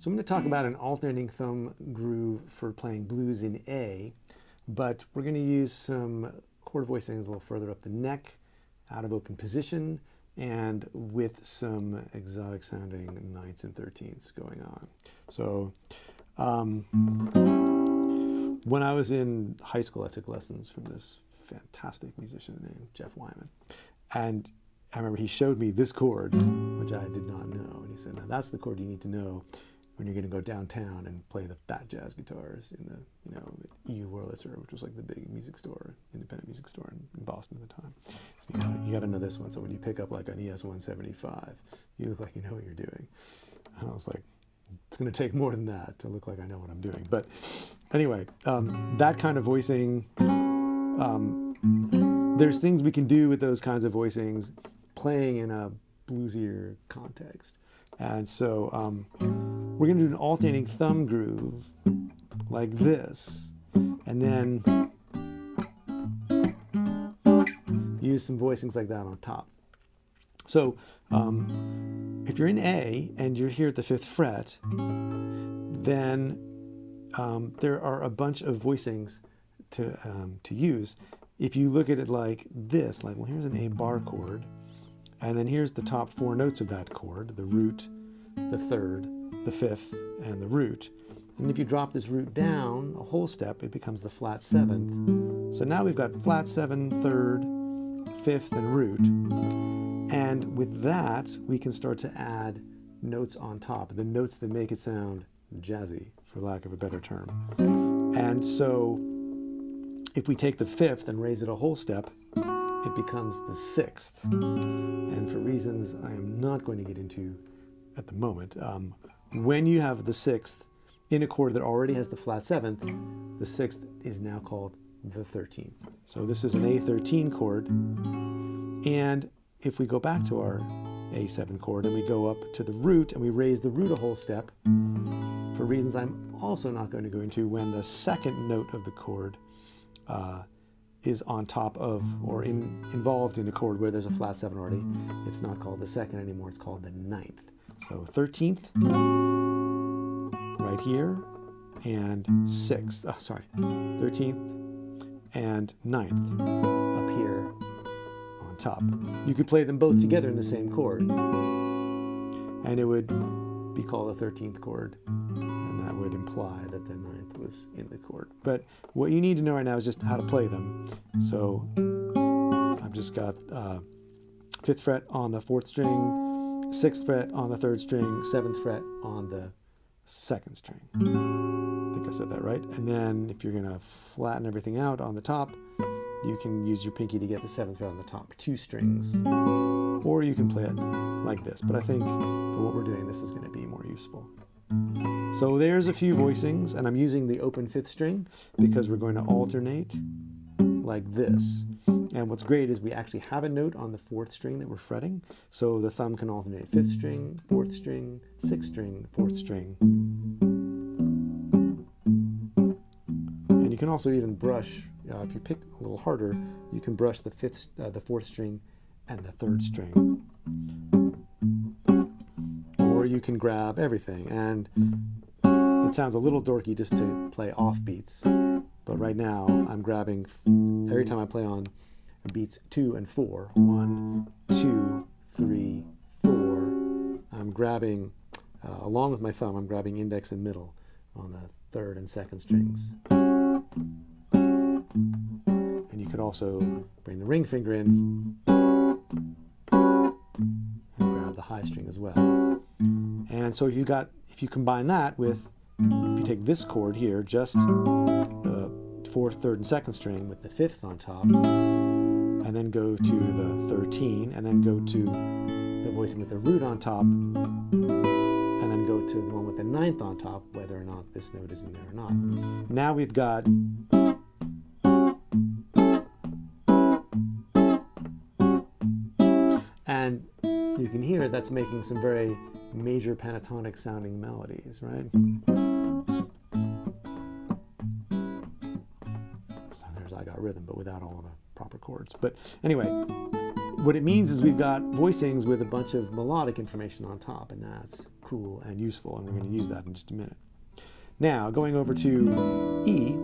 So I'm going to talk about an alternating thumb groove for playing blues in A, but we're going to use some chord voicings a little further up the neck, out of open position, and with some exotic sounding ninths and 13ths going on. So when I was in high school, I took lessons from this fantastic musician named Jeff Wyman. And I remember he showed me this chord, which I did not know. And he said, now that's the chord you need to know when you're going to go downtown and play the fat jazz guitars in the, the E.U. Wurlitzer, which was like the big music store, independent music store in Boston at the time. So you got to know this one. So when you pick up like an ES-175, you look like you know what you're doing. And I was like, it's going to take more than that to look like I know what I'm doing. But anyway, that kind of voicing, there's things we can do with those kinds of voicings playing in a bluesier context. And so we're going to do an alternating thumb groove like this, and then use some voicings like that on top. So if you're in A and you're here at the 5th fret, then there are a bunch of voicings to use. If you look at it like this, like, well, here's an A bar chord, and then here's the top 4 notes of that chord, the root, the 3rd, the 5th, and the root. And if you drop this root down a whole step, it becomes the flat 7th. So now we've got flat 7, 3rd, 5th, and root. And with that, we can start to add notes on top, the notes that make it sound jazzy, for lack of a better term. And so if we take the 5th and raise it a whole step, it becomes the 6th. And for reasons I am not going to get into at the moment, when you have the 6th in a chord that already has the flat 7th, the 6th is now called the 13th. So this is an A13 chord. And if we go back to our A7 chord and we go up to the root and we raise the root a whole step, for reasons I'm also not going to go into, when the 2nd note of the chord is on top of or involved in a chord where there's a flat 7 already, it's not called the 2nd anymore, it's called the 9th. So 13th right here, and 6th, 13th and 9th up here on top. You could play them both together in the same chord, and it would be called a 13th chord, and that would imply that the 9th was in the chord. But what you need to know right now is just how to play them. So I've just got 5th fret on the 4th string, 6th fret on the 3rd string, 7th fret on the 2nd string. I think I said that right. And then if you're going to flatten everything out on the top, you can use your pinky to get the 7th fret on the top 2 strings. Or you can play it like this. But I think for what we're doing, this is going to be more useful. So there's a few voicings, and I'm using the open 5th string because we're going to alternate like this. And what's great is we actually have a note on the 4th string that we're fretting, so the thumb can alternate 5th string, 4th string, 6th string, 4th string. And you can also even brush, if you pick a little harder, you can brush the 4th string and the 3rd string. Or you can grab everything, and it sounds a little dorky just to play off beats, but right now I'm grabbing, every time I play on beats 2 and 4, 1, 2, 3, 4, I'm grabbing, along with my thumb, I'm grabbing index and middle on the 3rd and 2nd strings. And you could also bring the ring finger in and grab the high string as well. And so if you combine that with, if you take this chord here, just the 4th, 3rd, and 2nd string with the 5th on top, and then go to the 13, and then go to the voicing with the root on top, and then go to the one with the 9th on top, whether or not this note is in there or not. Now we've got and you can hear that's making some very major pentatonic sounding melodies, right? So there's I got rhythm, but without all the proper chords. But anyway, what it means is we've got voicings with a bunch of melodic information on top, and that's cool and useful, and we're going to use that in just a minute. Now, going over to E,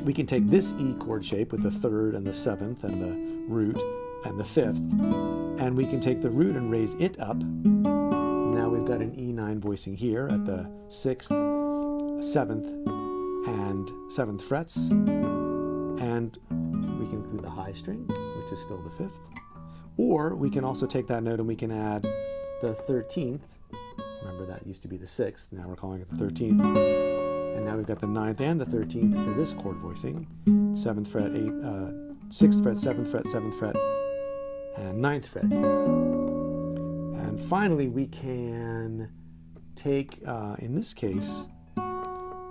we can take this E chord shape with the 3rd and the 7th and the root and the 5th, and we can take the root and raise it up. Now we've got an E9 voicing here at the 6th, 7th, and 7th frets, and we can include the high string, which is still the 5th, or we can also take that note and we can add the 13th. Remember, that used to be the 6th, now we're calling it the 13th, and now we've got the 9th and the 13th for this chord voicing, 7th fret, 6th fret, 7th fret, 7th fret, and 9th fret. And finally, we can take, in this case,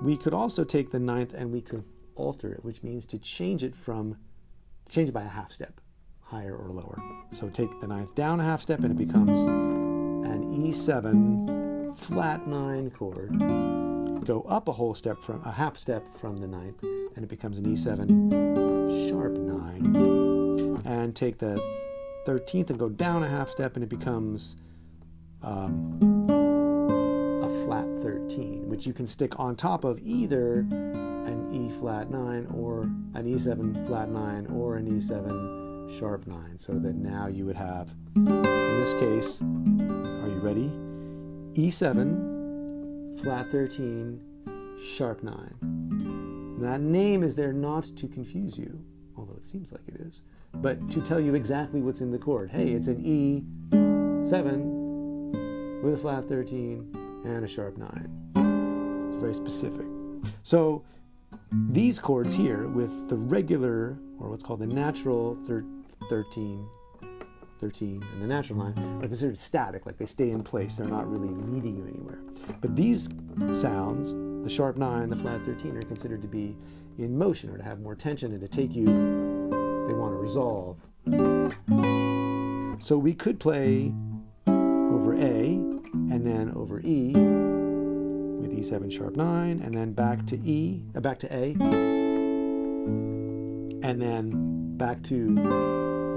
we could also take the 9th and we could alter it, which means to change it by a half step, higher or lower. So take the 9th down a half step and it becomes an E7 flat 9 chord. Go up a half step from the 9th and it becomes an E7 sharp 9. And take the 13th and go down a half step and it becomes a flat 13, which you can stick on top of either an E flat 9 or an E7 flat 9 or an E7 sharp 9, so that now you would have, in this case, are you ready? E7 flat 13 sharp 9. And that name is there not to confuse you, although it seems like it is, but to tell you exactly what's in the chord. Hey, it's an E7 with a flat 13 and a sharp 9. It's very specific. So these chords here with the regular, or what's called the natural 13, and the natural 9 are considered static, like they stay in place. They're not really leading you anywhere. But these sounds, the sharp 9, the flat 13, are considered to be in motion, or to have more tension and to take you, they want to resolve. So we could play over A and then over E with E7 sharp 9, and then back to E, back to A, and then back to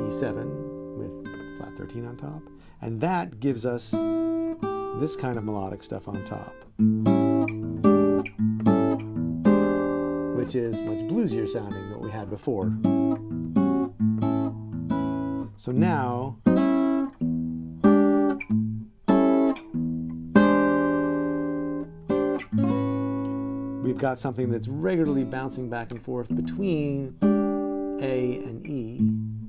E7 with flat 13 on top, and that gives us this kind of melodic stuff on top, which is much bluesier sounding than what we had before. So now we've got something that's regularly bouncing back and forth between A and E,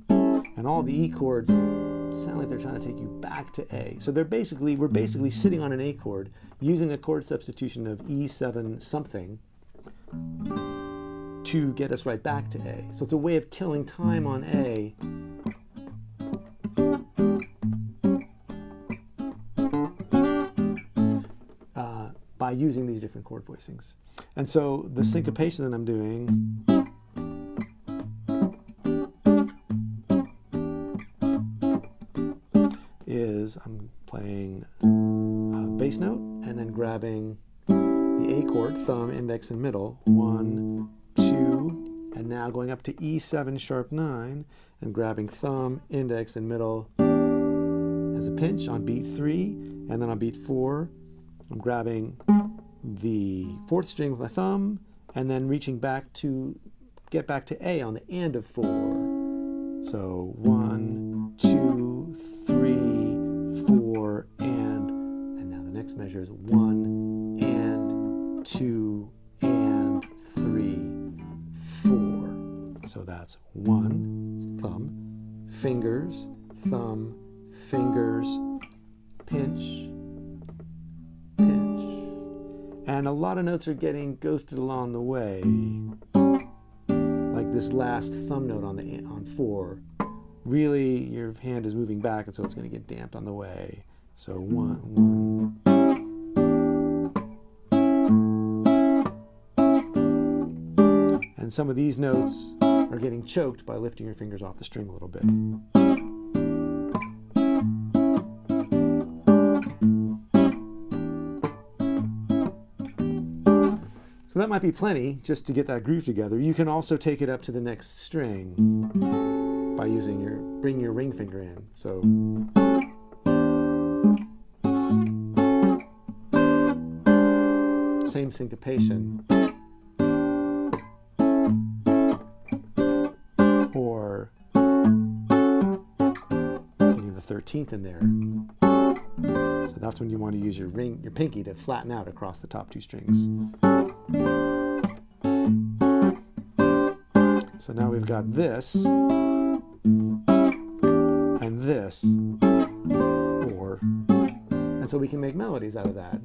and all the E chords sound like they're trying to take you back to A. So we're basically sitting on an A chord using a chord substitution of E7 something to get us right back to A. So it's a way of killing time on A by using these different chord voicings. And so the syncopation that I'm doing is I'm playing a bass note and then grabbing the A chord, thumb, index, and middle, 1, 2, and now going up to E7 sharp 9 and grabbing thumb, index, and middle as a pinch on beat 3, and then on beat 4 I'm grabbing the 4th string with my thumb and then reaching back to get back to A on the and of 4. So 1, 2, 3, 4, and now the next measure is 1 and 2 and 3, 4. So that's 1, thumb, fingers, pinch, pinch. And a lot of notes are getting ghosted along the way. Like this last thumb note on 4. Really, your hand is moving back, and so it's going to get damped on the way. So 1. And some of these notes are getting choked by lifting your fingers off the string a little bit. So that might be plenty just to get that groove together. You can also take it up to the next string by bring your ring finger in. So same syncopation, or getting the 13th in there. So that's when you want to use your pinky to flatten out across the top two strings. So now we've got this and this, and so we can make melodies out of that.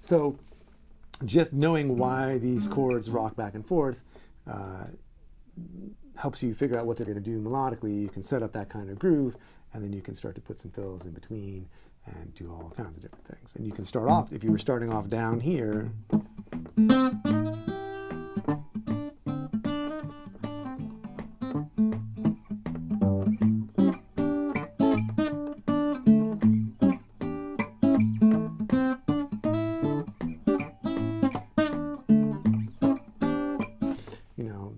So just knowing why these chords rock back and forth helps you figure out what they're going to do melodically. You can set up that kind of groove, and then you can start to put some fills in between and do all kinds of different things. And you can start off, if you were starting off down here,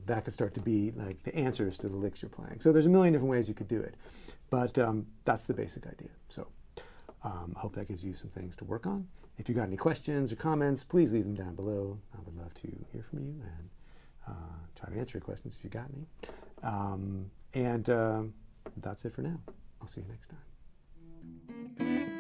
that could start to be like the answers to the licks you're playing. So there's a million different ways you could do it, but that's the basic idea. So I hope that gives you some things to work on. If you got any questions or comments, please leave them down below. I would love to hear from you and try to answer your questions if you got any. And that's it for now. I'll see you next time.